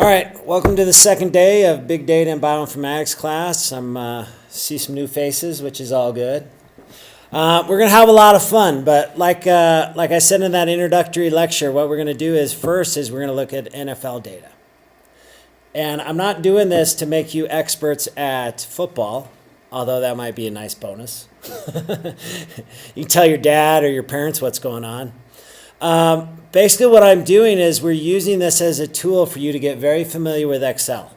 All right, welcome to the second day of Big Data and Bioinformatics class. I'm see some new faces, which is all good. We're going to have a lot of fun, but like I said in that introductory lecture, what we're going to do is first is we're going to look at NFL data. And I'm not doing this to make you experts at football, although that might be a nice bonus. You can tell your dad or your parents what's going on. Basically what I'm doing is we're using this as a tool for you to get very familiar with Excel.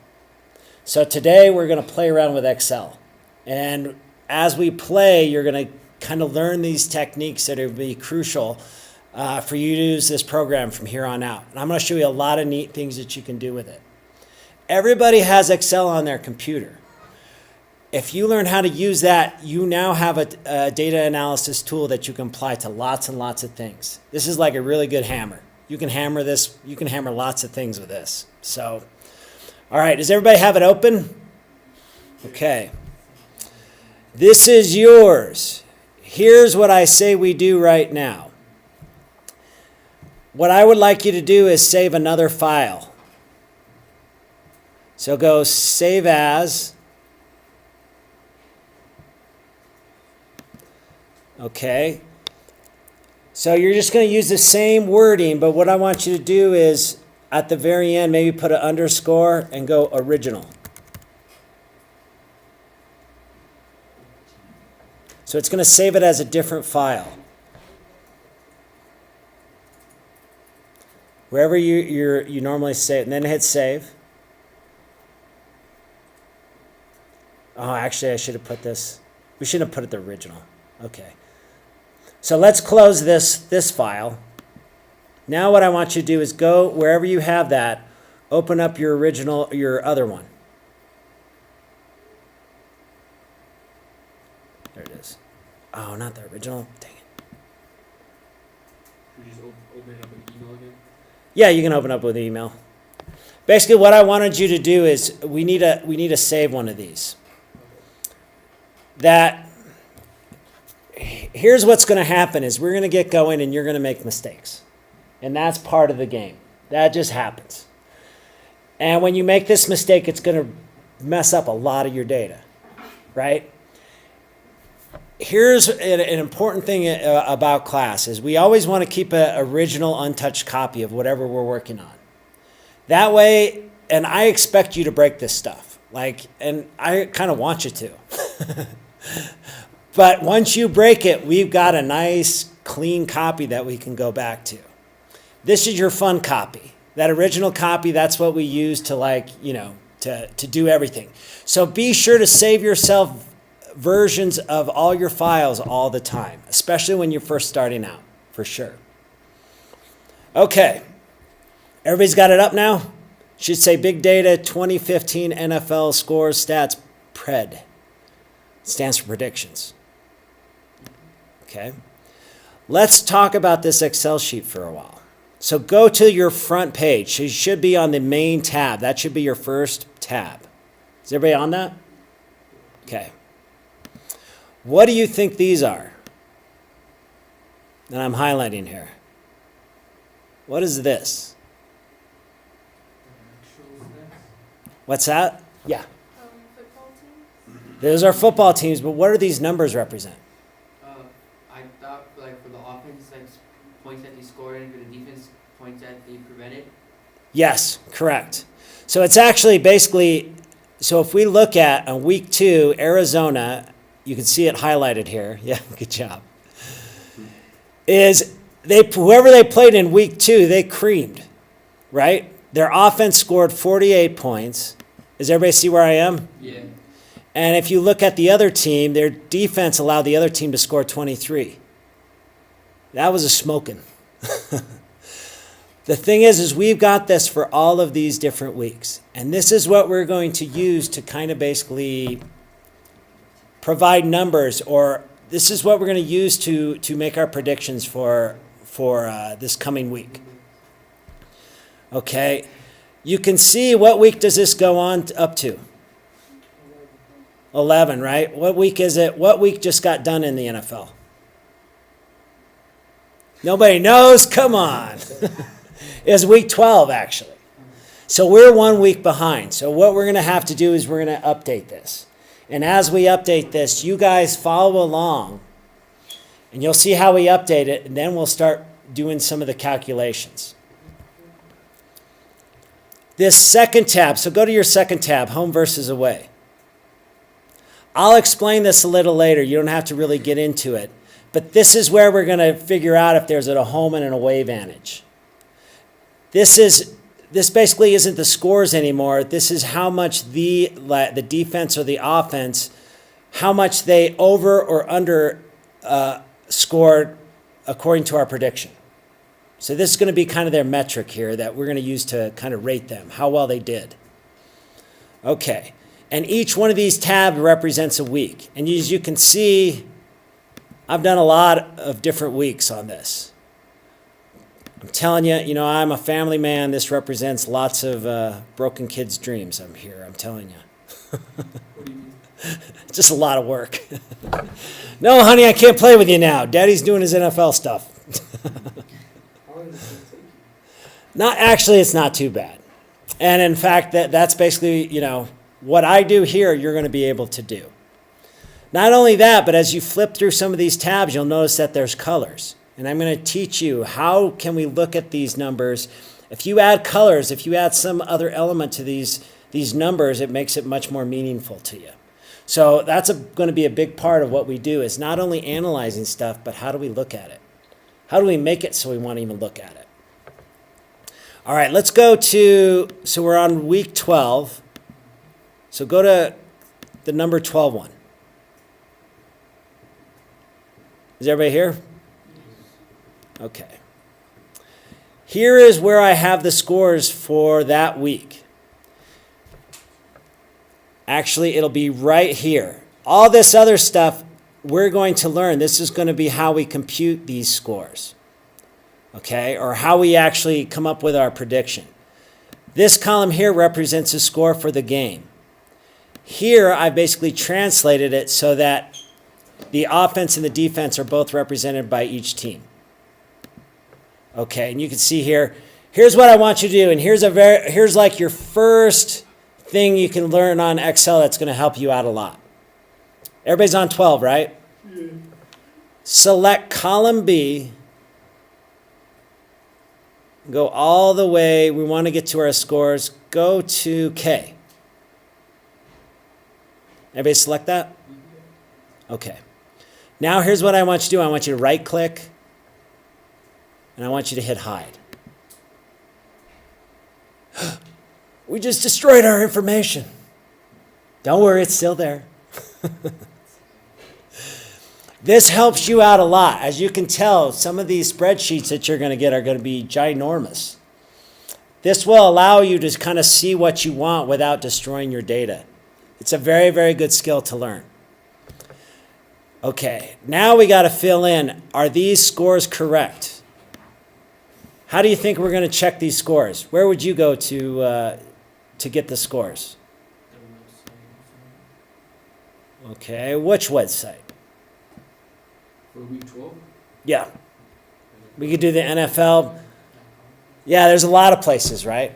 So today we're going to play around with Excel. And as we play, you're going to kind of learn these techniques that are going to be crucial for you to use this program from here on out. And I'm going to show you a lot of neat things that you can do with it. Everybody has Excel on their computer. If you learn how to use that, you now have a data analysis tool that you can apply to lots and lots of things. This is like a really good hammer. You can hammer this, you can hammer lots of things with this. So, all right, does everybody have it open? Okay. This is yours. Here's what I say we do right now. What I would like you to do is save another file. So go save as. Okay, so you're just going to use the same wording, but what I want you to do is at the very end, maybe put an underscore and go original. So it's going to save it as a different file. Wherever you normally save, and then hit save. Oh, actually, I should have put this. We shouldn't have put it the original. Okay. So let's close this file. Now what I want you to do is go wherever you have that, open up your other one. There it is. Oh, not the original. Dang it. Can you just open it up with email again? Yeah, you can open up with email. Basically, what I wanted you to do is we need to save one of these. Here's what's going to happen is we're going to get going and you're going to make mistakes. And that's part of the game. That just happens. And when you make this mistake, it's going to mess up a lot of your data, right? Here's an important thing about class is we always want to keep an original untouched copy of whatever we're working on. That way, and I expect you to break this stuff. And I kind of want you to. But once you break it, we've got a nice, clean copy that we can go back to. This is your fun copy. That original copy, that's what we use to to do everything. So be sure to save yourself versions of all your files all the time, especially when you're first starting out, for sure. Okay. Everybody's got it up now? Should say Big Data 2015 NFL Scores Stats Pred. Stands for predictions. Okay. Let's talk about this Excel sheet for a while. So go to your front page. So you should be on the main tab. That should be your first tab. Is everybody on that? Okay. What do you think these are that I'm highlighting here? What is this? What's that? Yeah. Football teams? Those are football teams, but what do these numbers represent? I thought for the offense, points that they scored and for the defense, points that they prevented. Yes, correct. So it's actually basically, so if we look at on week 2, Arizona, you can see it highlighted here. Yeah, good job. Whoever they played in week 2, they creamed, right? Their offense scored 48 points. Does everybody see where I am? Yeah. And if you look at the other team, their defense allowed the other team to score 23. That was a smoking. The thing is we've got this for all of these different weeks. And this is what we're going to use to kind of basically provide numbers, or this is what we're going to use to make our predictions for this coming week. Okay. You can see what week does this go on up to? 11, right? What week is it? What week just got done in the NFL? Nobody knows? Come on. It was week 12, actually. So we're 1 week behind. So what we're going to have to do is we're going to update this. And as we update this, you guys follow along, and you'll see how we update it, and then we'll start doing some of the calculations. This second tab, so go to your second tab, home versus away. I'll explain this a little later. You don't have to really get into it. But this is where we're going to figure out if there's a home and an away advantage. This basically isn't the scores anymore. This is how much the defense or the offense, how much they over or under scored according to our prediction. So this is going to be kind of their metric here that we're going to use to kind of rate them, how well they did. Okay, and each one of these tabs represents a week. And as you can see, I've done a lot of different weeks on this. I'm telling you, I'm a family man. This represents lots of broken kids' dreams. I'm telling you. What do you mean? Just a lot of work. No, honey, I can't play with you now. Daddy's doing his NFL stuff. How long does it take you? It's not too bad. And in fact, that's basically, what I do here, you're going to be able to do. Not only that, but as you flip through some of these tabs, you'll notice that there's colors. And I'm going to teach you how can we look at these numbers. If you add colors, if you add some other element to these numbers, it makes it much more meaningful to you. So that's going to be a big part of what we do, is not only analyzing stuff, but how do we look at it? How do we make it so we want to even look at it? All right, let's go to, so we're on week 12. So go to the number 12 one. Is everybody here? Okay. Here is where I have the scores for that week. Actually, it'll be right here. All this other stuff we're going to learn. This is going to be how we compute these scores. Okay? Or how we actually come up with our prediction. This column here represents a score for the game. Here, I basically translated it so that the offense and the defense are both represented by each team. Okay, and you can see here, here's what I want you to do, and here's like your first thing you can learn on Excel that's going to help you out a lot. Everybody's on 12, right? Yeah. Select column B. Go all the way. We want to get to our scores. Go to K. Everybody select that? Okay. Now here's what I want you to do. I want you to right click. And I want you to hit hide. We just destroyed our information. Don't worry, it's still there. This helps you out a lot. As you can tell, some of these spreadsheets that you're going to get are going to be ginormous. This will allow you to kind of see what you want without destroying your data. It's a very, very good skill to learn. Okay, now we got to fill in, are these scores correct? How do you think we're going to check these scores? Where would you go to get the scores? Okay, which website? For week 12? Yeah. We could do the NFL. Yeah, there's a lot of places, right?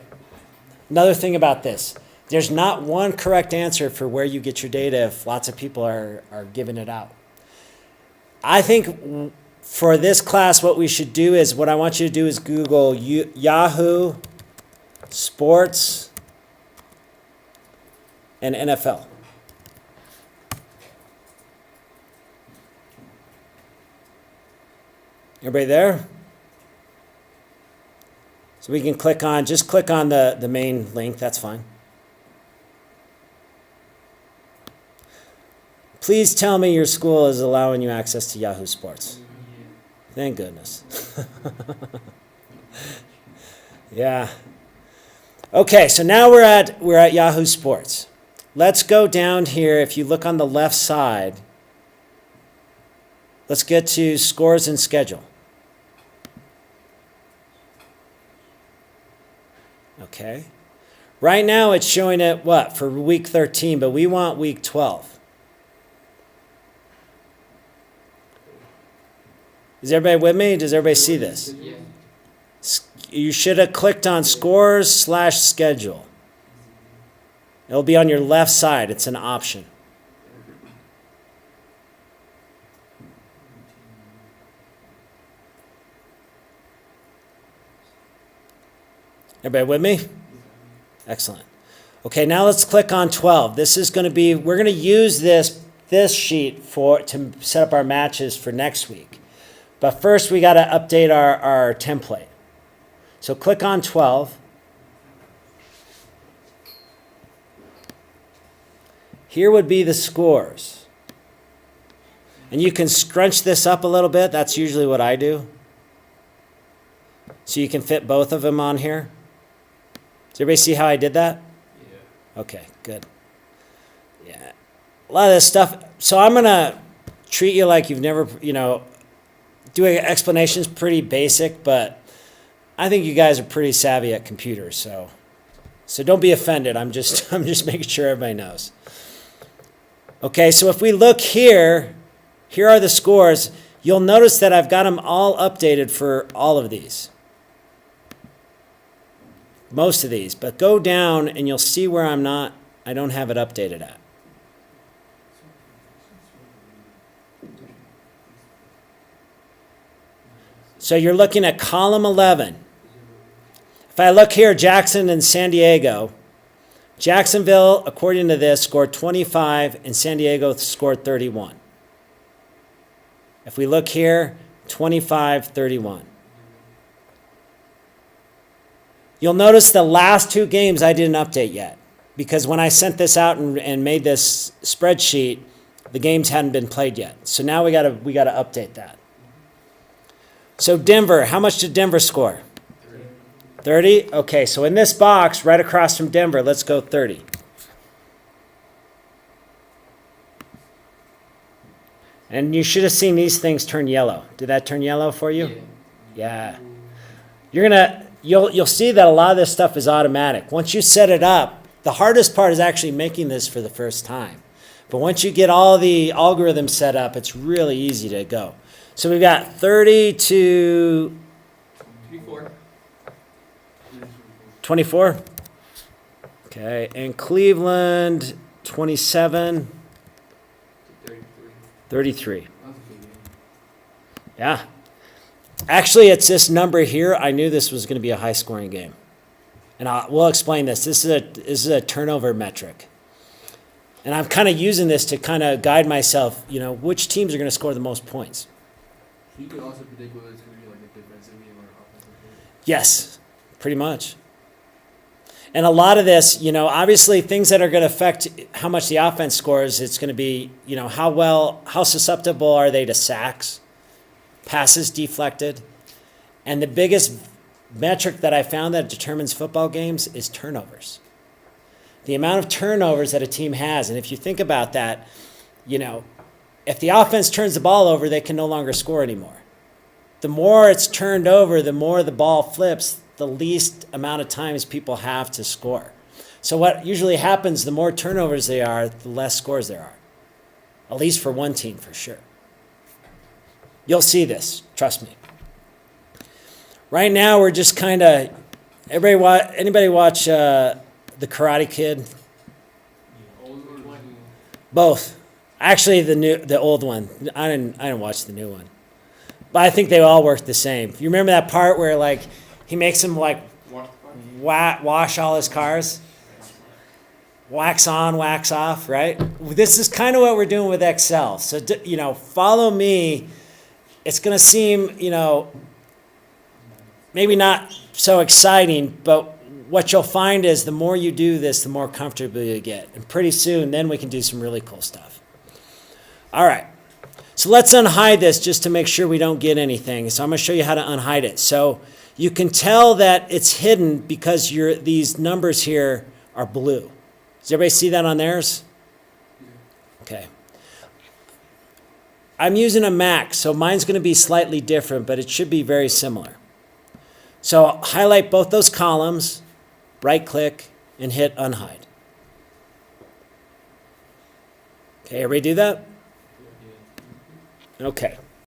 Another thing about this, there's not one correct answer for where you get your data if lots of people are giving it out. I think for this class, what we should do is, what I want you to do is Google Yahoo Sports and NFL. Everybody there? So we can just click on the main link, that's fine. Please tell me your school is allowing you access to Yahoo Sports. Thank goodness. Yeah. Okay, so now we're at Yahoo Sports. Let's go down here. If you look on the left side, let's get to scores and schedule. Okay. Right now it's showing it what? For week 13, but we want week 12. Is everybody with me? Does everybody see this? Yeah. you should have clicked on scores/schedule. It'll be on your left side. It's an option. Everybody with me? Excellent. Okay, now let's click on 12. This is going to be, we're going to use this sheet to set up our matches for next week. But first we got to update our template. So click on 12. Here would be the scores. And you can scrunch this up a little bit. That's usually what I do. So you can fit both of them on here. Does everybody see how I did that? Yeah. Okay, good. Yeah. A lot of this stuff. So I'm going to treat you like you've never, doing explanations pretty basic, but I think you guys are pretty savvy at computers, so don't be offended. I'm just making sure everybody knows. Okay, so if we look here are the scores. You'll notice that I've got them all updated for all of these. Most of these, but go down and you'll see where I don't have it updated at. So you're looking at column 11. If I look here, Jackson and San Diego, Jacksonville, according to this, scored 25 and San Diego scored 31. If we look here, 25-31. You'll notice the last two games I didn't update yet because when I sent this out and made this spreadsheet, the games hadn't been played yet. So now we got to update that. So Denver, how much did Denver score? 30? Okay, so in this box right across from Denver, let's go 30. And you should have seen these things turn yellow. Did that turn yellow for you? Yeah. You'll see that a lot of this stuff is automatic. Once you set it up, the hardest part is actually making this for the first time. But once you get all the algorithms set up, it's really easy to go. So we've got 30 to 24. Okay, and Cleveland 27, 33. Yeah. Actually, it's this number here. I knew this was going to be a high-scoring game. And we'll explain this. This is a turnover metric. And I'm kind of using this to kind of guide myself, which teams are going to score the most points. So you can also predict whether it's going to be like a defensive game or an offensive game? Yes, pretty much. And a lot of this, obviously things that are going to affect how much the offense scores, it's going to be, how susceptible are they to sacks, passes deflected. And the biggest metric that I found that determines football games is turnovers. The amount of turnovers that a team has. And if you think about that, if the offense turns the ball over, they can no longer score anymore. The more it's turned over, the more the ball flips, the least amount of times people have to score. So what usually happens, the more turnovers there are, the less scores there are. At least for one team, for sure. You'll see this, trust me. Right now, we're just kind of, anybody watch The Karate Kid? Both. Actually, the old one. I didn't watch the new one. But I think they all work the same. You remember that part where he makes him wash all his cars? Wax on, wax off, right? This is kind of what we're doing with Excel. So, follow me. It's going to seem, maybe not so exciting, but what you'll find is the more you do this, the more comfortable you get. And pretty soon, then we can do some really cool stuff. All right. So let's unhide this just to make sure we don't get anything. So I'm going to show you how to unhide it. So you can tell that it's hidden because these numbers here are blue. Does everybody see that on theirs? Okay. I'm using a Mac, so mine's going to be slightly different, but it should be very similar. So highlight both those columns, right-click, and hit unhide. Okay, everybody do that? Okay.